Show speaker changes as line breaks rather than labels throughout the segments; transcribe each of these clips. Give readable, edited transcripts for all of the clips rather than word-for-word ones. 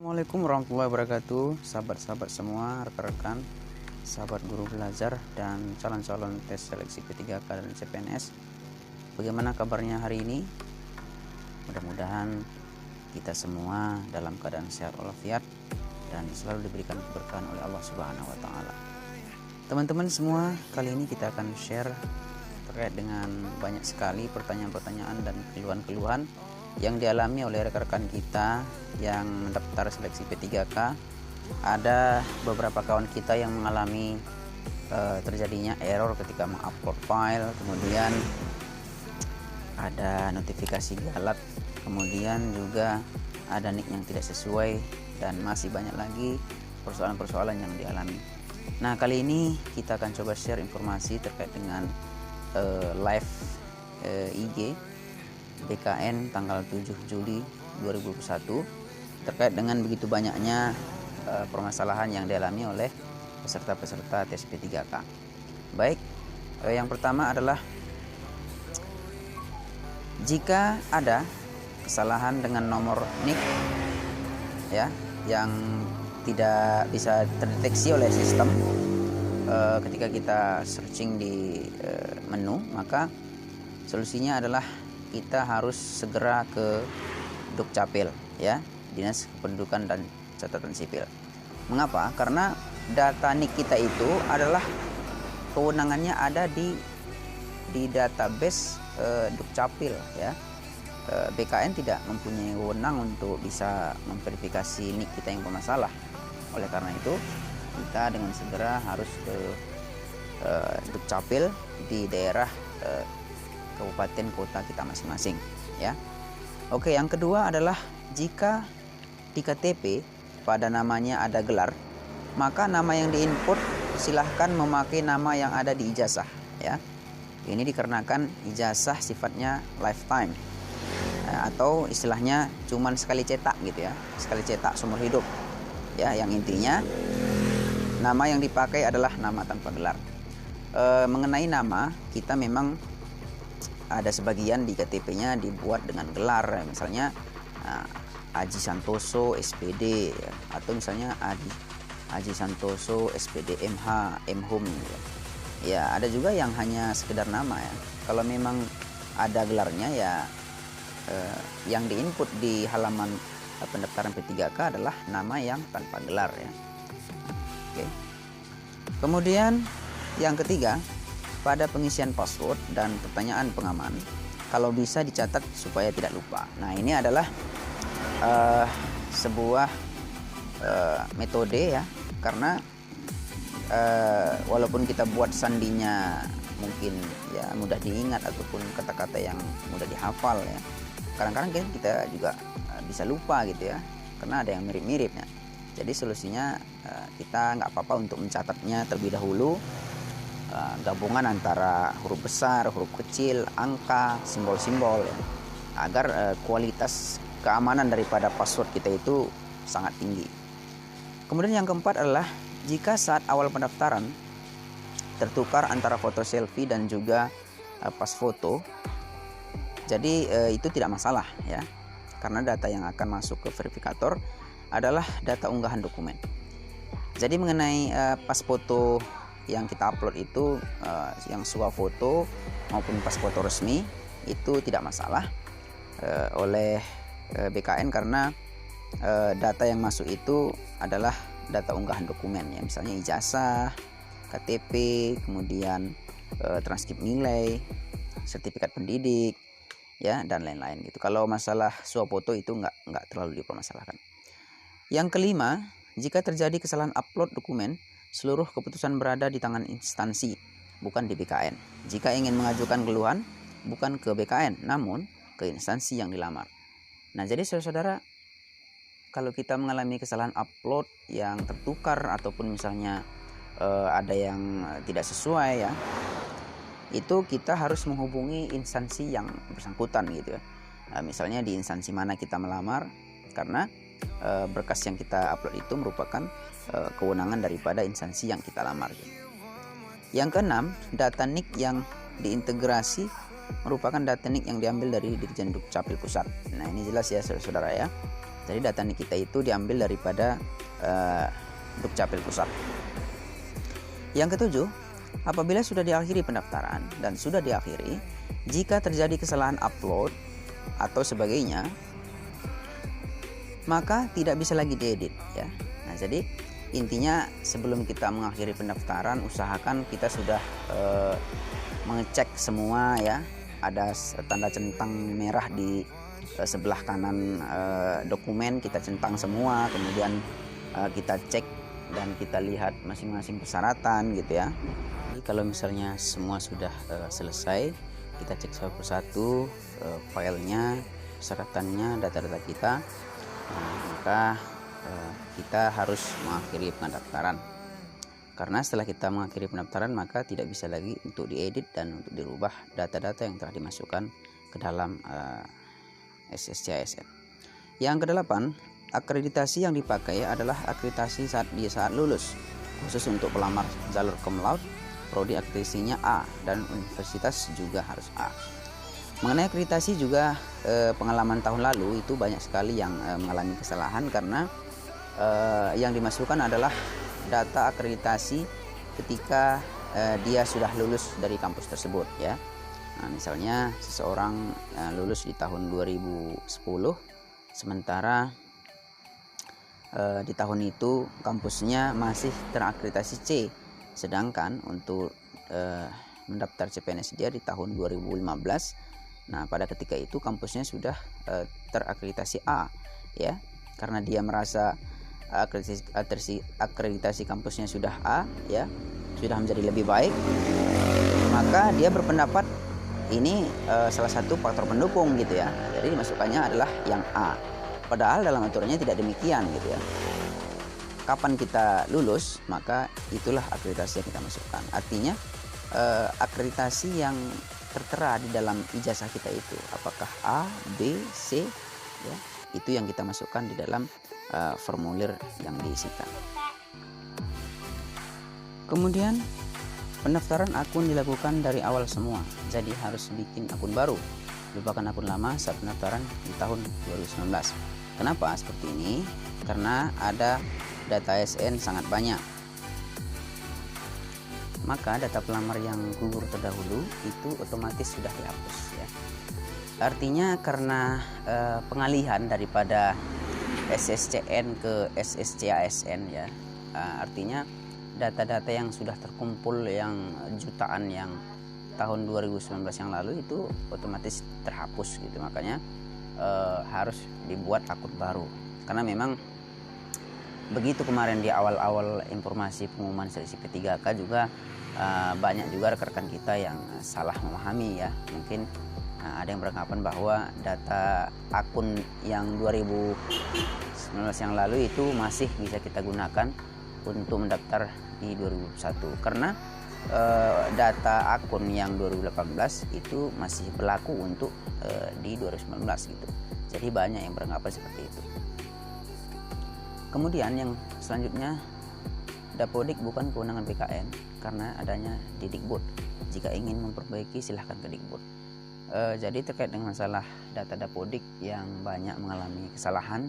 Assalamualaikum warahmatullahi wabarakatuh, sahabat-sahabat semua, rekan-rekan, sahabat guru belajar, dan calon-calon tes seleksi P3K dan CPNS. Bagaimana kabarnya hari ini? Mudah-mudahan kita semua dalam keadaan sehat walafiat dan selalu diberikan keberkahan oleh Allah Subhanahu wa Ta'ala. Teman-teman semua, kali ini kita akan share terkait dengan banyak sekali pertanyaan-pertanyaan dan keluhan-keluhan yang dialami oleh rekan-rekan kita yang mendaftar seleksi P3K. Ada beberapa kawan kita yang mengalami terjadinya error ketika mengupload file, kemudian ada notifikasi galat, kemudian juga ada nick yang tidak sesuai, dan masih banyak lagi persoalan-persoalan yang dialami. Nah, kali ini kita akan coba share informasi terkait dengan live IG BKN tanggal 7 Juli 2021 terkait dengan begitu banyaknya permasalahan yang dialami oleh peserta-peserta tes P3K. Baik, yang pertama adalah jika ada kesalahan dengan nomor NIK ya yang tidak bisa terdeteksi oleh sistem ketika kita searching di menu, maka solusinya adalah kita harus segera ke Dukcapil ya, Dinas Kependudukan dan Catatan Sipil. Mengapa? Karena data NIK kita itu adalah kewenangannya ada di database Dukcapil ya. BKN tidak mempunyai wewenang untuk bisa memverifikasi NIK kita yang bermasalah. Oleh karena itu, kita dengan segera harus ke Dukcapil di daerah kabupaten kota kita masing-masing ya. Oke, yang kedua adalah jika di KTP pada namanya ada gelar, maka nama yang diinput silahkan memakai nama yang ada di ijazah ya. Ini dikarenakan ijazah sifatnya lifetime atau istilahnya cuman sekali cetak gitu ya, sekali cetak seumur hidup ya, yang intinya nama yang dipakai adalah nama tanpa gelar. Mengenai nama, kita memang ada sebagian di KTP-nya dibuat dengan gelar, misalnya Aji Santoso SPD ya, atau misalnya Aji Santoso SPD MH MHum ya. Ada juga yang hanya sekedar nama ya. Kalau memang ada gelarnya ya, yang diinput di halaman pendaftaran P3K adalah nama yang tanpa gelar ya. Oke. Kemudian yang ketiga, pada pengisian password dan pertanyaan pengaman, kalau bisa dicatat supaya tidak lupa. Nah, ini adalah sebuah metode ya, karena walaupun kita buat sandinya mungkin ya mudah diingat ataupun kata-kata yang mudah dihafal ya, kadang-kadang kita juga bisa lupa gitu ya, karena ada yang mirip-mirip ya. Jadi solusinya kita nggak apa-apa untuk mencatatnya terlebih dahulu, gabungan antara huruf besar, huruf kecil, angka, simbol-simbol ya, agar kualitas keamanan daripada password kita itu sangat tinggi. Kemudian yang keempat adalah jika saat awal pendaftaran tertukar antara foto selfie dan juga pas foto, jadi itu tidak masalah ya, karena data yang akan masuk ke verifikator adalah data unggahan dokumen. Jadi mengenai pas foto yang kita upload itu, yang swafoto maupun pas foto resmi, itu tidak masalah oleh BKN, karena data yang masuk itu adalah data unggahan dokumen ya, misalnya ijazah, KTP, kemudian transkrip nilai, sertifikat pendidik ya, dan lain-lain gitu. Kalau masalah swafoto itu nggak terlalu dipermasalahkan. Yang kelima, jika terjadi kesalahan upload dokumen, seluruh keputusan berada di tangan instansi, bukan di BKN. Jika ingin mengajukan keluhan, bukan ke BKN, namun ke instansi yang dilamar. Nah, jadi saudara-saudara, kalau kita mengalami kesalahan upload yang tertukar ataupun misalnya ada yang tidak sesuai ya, itu kita harus menghubungi instansi yang bersangkutan gitu ya. Nah, misalnya di instansi mana kita melamar, karena berkas yang kita upload itu merupakan kewenangan daripada instansi yang kita lamar. Yang keenam, data NIK yang diintegrasi merupakan data NIK yang diambil dari Dirjen Dukcapil Pusat. Nah, ini jelas ya saudara-saudara ya. Jadi data kita itu diambil daripada Dukcapil Pusat. Yang ketujuh, apabila sudah diakhiri pendaftaran dan sudah diakhiri, jika terjadi kesalahan upload atau sebagainya, maka tidak bisa lagi diedit ya. Nah, jadi intinya sebelum kita mengakhiri pendaftaran, usahakan kita sudah mengecek semua ya. Ada tanda centang merah di sebelah kanan dokumen, kita centang semua, kemudian kita cek dan kita lihat masing-masing persyaratan gitu ya. Jadi kalau misalnya semua sudah selesai, kita cek satu persatu filenya, persyaratannya, data-data kita. Nah, maka kita harus mengakhiri pendaftaran. Karena setelah kita mengakhiri pendaftaran, maka tidak bisa lagi untuk diedit dan untuk dirubah data-data yang telah dimasukkan ke dalam SSC ASN. Yang kedelapan, akreditasi yang dipakai adalah akreditasi saat lulus, khusus untuk pelamar jalur cum laude, prodi akreditasinya A dan universitas juga harus A. Mengenai akreditasi juga pengalaman tahun lalu itu banyak sekali yang mengalami kesalahan karena yang dimasukkan adalah data akreditasi ketika dia sudah lulus dari kampus tersebut ya. Nah, misalnya seseorang lulus di tahun 2010, sementara di tahun itu kampusnya masih terakreditasi C, sedangkan untuk mendaftar CPNS dia di tahun 2015. Nah, pada ketika itu kampusnya sudah terakreditasi A ya, karena dia merasa akreditasi kampusnya sudah A ya, sudah menjadi lebih baik, maka dia berpendapat ini salah satu faktor pendukung gitu ya. Jadi dimasukkannya adalah yang A. Padahal dalam aturannya tidak demikian gitu ya. Kapan kita lulus, maka itulah akreditasi yang kita masukkan. Artinya akreditasi yang tertera di dalam ijazah kita itu apakah A, B, C ya, itu yang kita masukkan di dalam formulir yang diisikan. Kemudian pendaftaran akun dilakukan dari awal semua, jadi harus bikin akun baru, lupakan akun lama saat pendaftaran di tahun 2019. Kenapa seperti ini? Karena ada data ASN sangat banyak, maka data pelamar yang gugur terdahulu itu otomatis sudah dihapus ya. Artinya karena pengalihan daripada SSCN ke SSC ASN ya, artinya data-data yang sudah terkumpul yang jutaan yang tahun 2019 yang lalu itu otomatis terhapus gitu. Makanya harus dibuat akun baru, karena memang begitu kemarin di awal-awal informasi pengumuman seleksi P3K juga banyak juga rekan-rekan kita yang salah memahami ya. Mungkin ada yang beranggapan bahwa data akun yang 2019 yang lalu itu masih bisa kita gunakan untuk mendaftar di 2021, karena data akun yang 2018 itu masih berlaku untuk di 2019 gitu. Jadi banyak yang beranggapan seperti itu. Kemudian yang selanjutnya, Dapodik bukan kewenangan BKN karena adanya di Dikbud. Jika ingin memperbaiki silahkan ke Dikbud. Jadi terkait dengan masalah data Dapodik yang banyak mengalami kesalahan,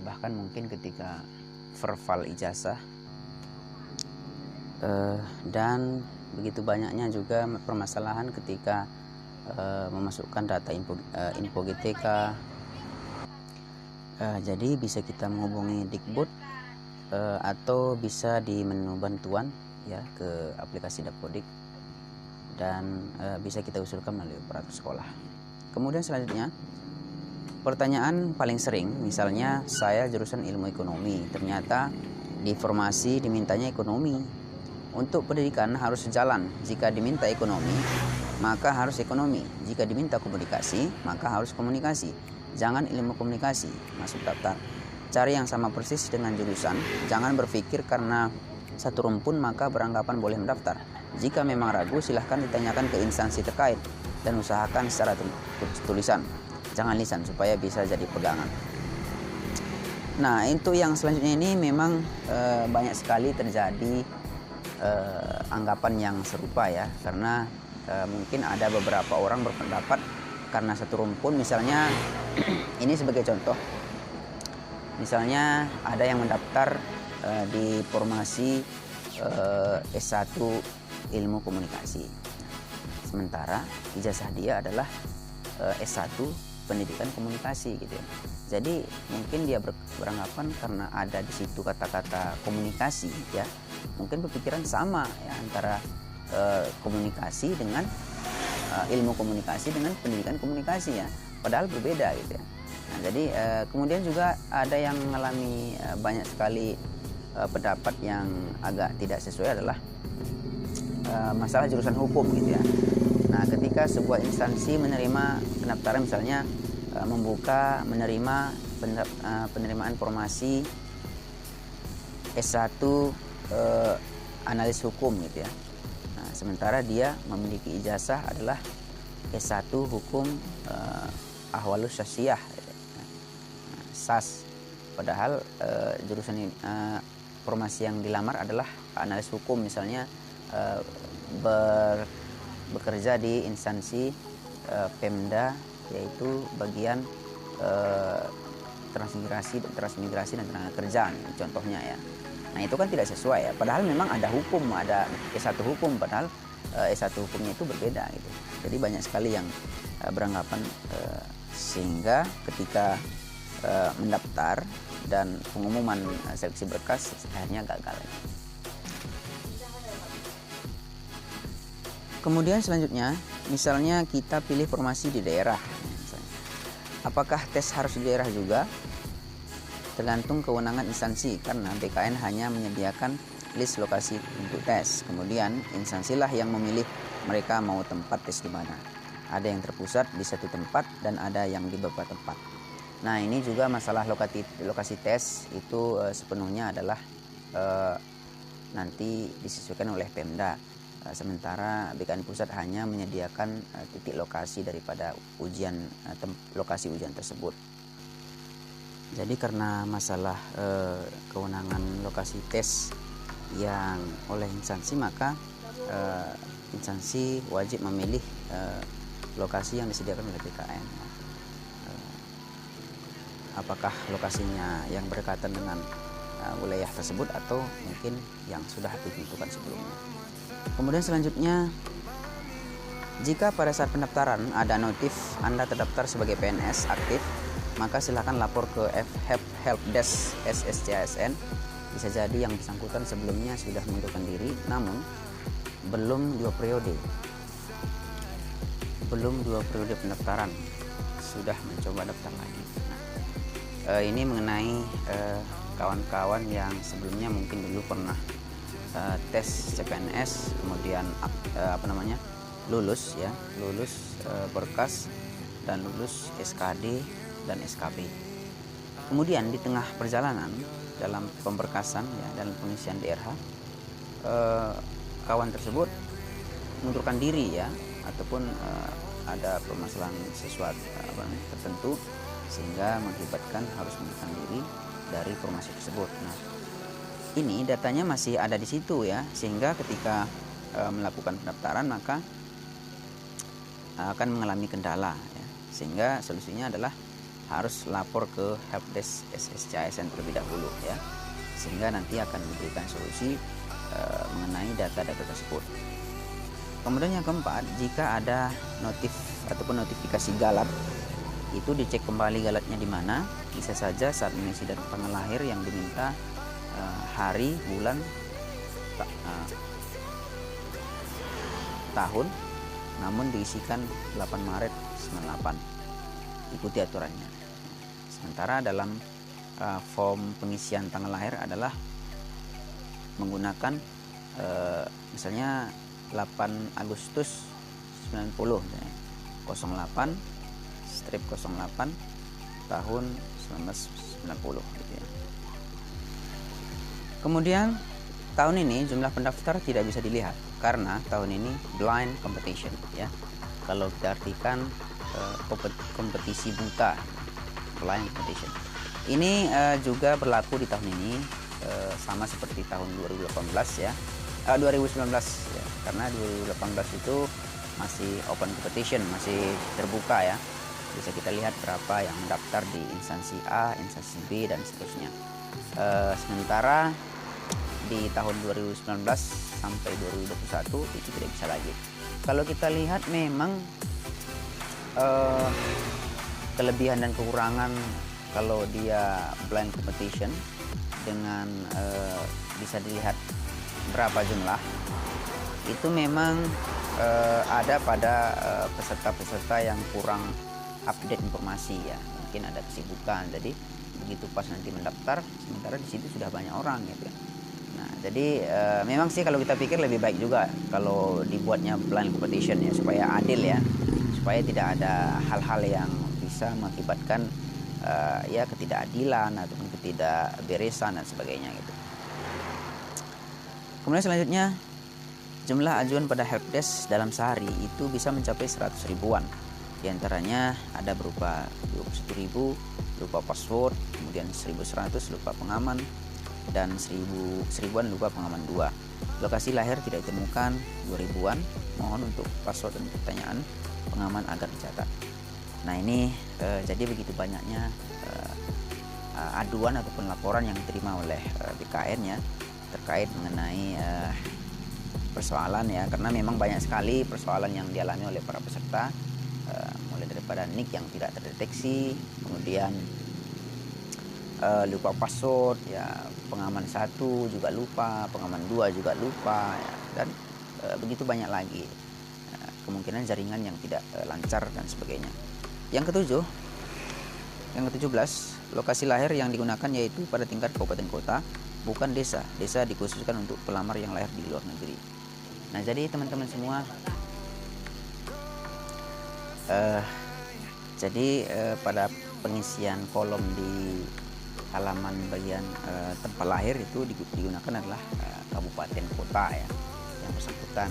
bahkan mungkin ketika verval ijazah, dan begitu banyaknya juga permasalahan ketika memasukkan data info GTK. Jadi bisa kita menghubungi Dikbud atau bisa di menu bantuan ya ke aplikasi Dapodik, dan bisa kita usulkan melalui operator sekolah. Kemudian selanjutnya, pertanyaan paling sering, misalnya saya jurusan ilmu ekonomi, ternyata di formasi dimintanya ekonomi. Untuk pendidikan harus sejalan. Jika diminta ekonomi, maka harus ekonomi. Jika diminta komunikasi, maka harus komunikasi. Jangan ilmu komunikasi masuk daftar. Cari yang sama persis dengan jurusan. Jangan berpikir karena satu rumpun maka beranggapan boleh mendaftar. Jika memang ragu, silahkan ditanyakan ke instansi terkait dan usahakan secara tulisan, jangan lisan, supaya bisa jadi pegangan. Nah, itu yang selanjutnya ini memang banyak sekali terjadi anggapan yang serupa ya, karena mungkin ada beberapa orang berpendapat karena satu rumpun, misalnya ini sebagai contoh, Misalnya ada yang mendaftar di formasi S1 Ilmu Komunikasi. Sementara ijazah dia adalah S1 Pendidikan Komunikasi gitu ya. Jadi mungkin dia beranggapan karena ada di situ kata-kata komunikasi ya, mungkin berpikiran sama ya antara komunikasi dengan ilmu komunikasi dengan pendidikan komunikasi ya, padahal berbeda gitu ya. Nah, jadi kemudian juga ada yang mengalami banyak sekali pendapat yang agak tidak sesuai adalah masalah jurusan hukum gitu ya. Nah, ketika sebuah instansi menerima pendaftaran misalnya menerima penerimaan formasi S1 analis hukum gitu ya. Nah, sementara dia memiliki ijazah adalah S1 hukum ahwalus syasiah gitu. Nah, SAS. Padahal jurusan ini, formasi yang dilamar adalah analis hukum misalnya, bekerja di instansi Pemda, yaitu bagian transmigrasi dan tenaga kerjaan contohnya ya. Nah, itu kan tidak sesuai ya, padahal memang ada hukum, ada S1 hukum, padahal S1 hukumnya itu berbeda gitu. Jadi banyak sekali yang beranggapan sehingga ketika mendaftar dan pengumuman seleksi berkas akhirnya gagal. Kemudian selanjutnya, misalnya kita pilih formasi di daerah. Apakah tes harus di daerah juga? Tergantung kewenangan instansi, karena BKN hanya menyediakan list lokasi untuk tes. Kemudian instansilah yang memilih mereka mau tempat tes di mana. Ada yang terpusat di satu tempat dan ada yang di beberapa tempat. Nah, ini juga masalah lokasi tes itu sepenuhnya adalah nanti disesuaikan oleh Pemda. Sementara BKN pusat hanya menyediakan titik lokasi daripada lokasi ujian tersebut. Jadi karena masalah kewenangan lokasi tes yang oleh instansi, maka instansi wajib memilih lokasi yang disediakan oleh BKN. Apakah lokasinya yang berkaitan dengan wilayah tersebut atau mungkin yang sudah ditentukan sebelumnya. Kemudian selanjutnya, jika pada saat pendaftaran ada notif Anda terdaftar sebagai PNS aktif, maka silakan lapor ke Helpdesk SSCASN. Bisa jadi yang bersangkutan sebelumnya sudah mengundurkan diri, namun belum dua periode pendaftaran, sudah mencoba daftar lagi. Nah, ini mengenai kawan-kawan yang sebelumnya mungkin dulu pernah tes CPNS, kemudian lulus berkas dan lulus SKD dan SKB. Kemudian di tengah perjalanan dalam pemberkasan ya, dalam pengisian DRH, kawan tersebut mengundurkan diri ya, ataupun ada permasalahan sesuatu tertentu sehingga mengakibatkan harus mengundurkan diri dari formasi tersebut. Nah, ini datanya masih ada di situ ya, sehingga ketika melakukan pendaftaran maka akan mengalami kendala ya. Sehingga solusinya adalah harus lapor ke Helpdesk SSCASN terlebih dahulu ya, sehingga nanti akan diberikan solusi mengenai data-data tersebut. Kemudian yang keempat, jika ada notifikasi galat, itu dicek kembali galatnya di mana. Bisa saja saat mengisi data tanggal lahir yang diminta hari, bulan, tahun, namun diisikan 8 Maret 98. Ikuti aturannya. Sementara dalam form pengisian tanggal lahir adalah menggunakan misalnya 8 Agustus 90 ya, 08/08 tahun 1990 gitu ya. Kemudian tahun ini jumlah pendaftar tidak bisa dilihat karena tahun ini blind competition ya. Kalau kita artikan kompetisi buta, blind competition. Ini juga berlaku di tahun ini sama seperti tahun 2018 ya. 2019 ya. Karena 2018 itu masih open competition, masih terbuka ya. Bisa kita lihat berapa yang mendaftar di instansi A, instansi B, dan seterusnya. Sementara di tahun 2019 sampai 2021 itu tidak bisa lagi. Kalau kita lihat memang kelebihan dan kekurangan kalau dia blind competition dengan bisa dilihat berapa jumlah, itu memang ada pada peserta-peserta yang kurang update informasi ya, mungkin ada kesibukan, jadi begitu pas nanti mendaftar sementara di situ sudah banyak orang gitu ya. Nah jadi memang sih kalau kita pikir lebih baik juga kalau dibuatnya blind competition ya, supaya adil ya, supaya tidak ada hal-hal yang bisa mengakibatkan ya ketidakadilan ataupun ketidakberesan dan sebagainya gitu. Kemudian selanjutnya, jumlah ajuan pada helpdesk dalam sehari itu bisa mencapai 100 ribuan. Di antaranya ada berupa 21.000 berupa password, kemudian 1.100 berupa pengaman, dan 1.000-an berupa pengaman 2. Lokasi lahir tidak ditemukan 2.000-an. Mohon untuk password dan pertanyaan pengaman agar dicatat. Nah ini jadi begitu banyaknya aduan ataupun laporan yang diterima oleh BKN ya terkait mengenai persoalan ya, karena memang banyak sekali persoalan yang dialami oleh para peserta, mulai daripada nick yang tidak terdeteksi, kemudian lupa password ya, pengaman 1 juga lupa, pengaman 2 juga lupa ya, dan begitu banyak lagi kemungkinan jaringan yang tidak lancar dan sebagainya. Yang ke-17, lokasi lahir yang digunakan yaitu pada tingkat kabupaten kota, bukan desa. Desa dikhususkan untuk pelamar yang lahir di luar negeri. Nah jadi teman-teman semua, pada pengisian kolom di halaman bagian tempat lahir itu digunakan adalah kabupaten kota ya yang bersangkutan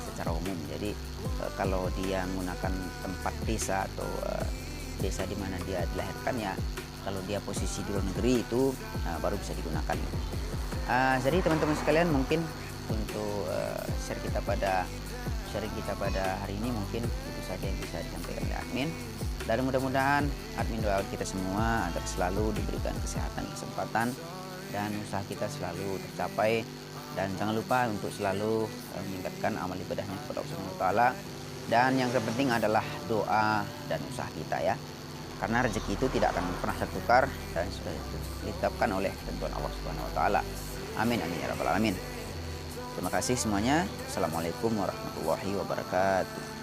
secara umum. Jadi kalau dia menggunakan tempat desa atau desa di mana dia dilahirkan ya, kalau dia posisi di luar negeri itu baru bisa digunakan. Jadi teman-teman sekalian, mungkin untuk sharing kita pada hari ini mungkin itu saja yang bisa disampaikan oleh admin. Dan mudah-mudahan admin doa kita semua agar selalu diberikan kesehatan, kesempatan, dan usaha kita selalu tercapai. Dan jangan lupa untuk selalu meningkatkan amal ibadahnya kepada Allah Subhanahu wa taala. Dan yang terpenting adalah doa dan usaha kita ya. Karena rezeki itu tidak akan pernah tertukar dan sudah ditetapkan oleh ketentuan Allah Subhanahu wa taala. Amin amin ya rabbal alamin. Terima kasih semuanya. Assalamualaikum warahmatullahi wabarakatuh.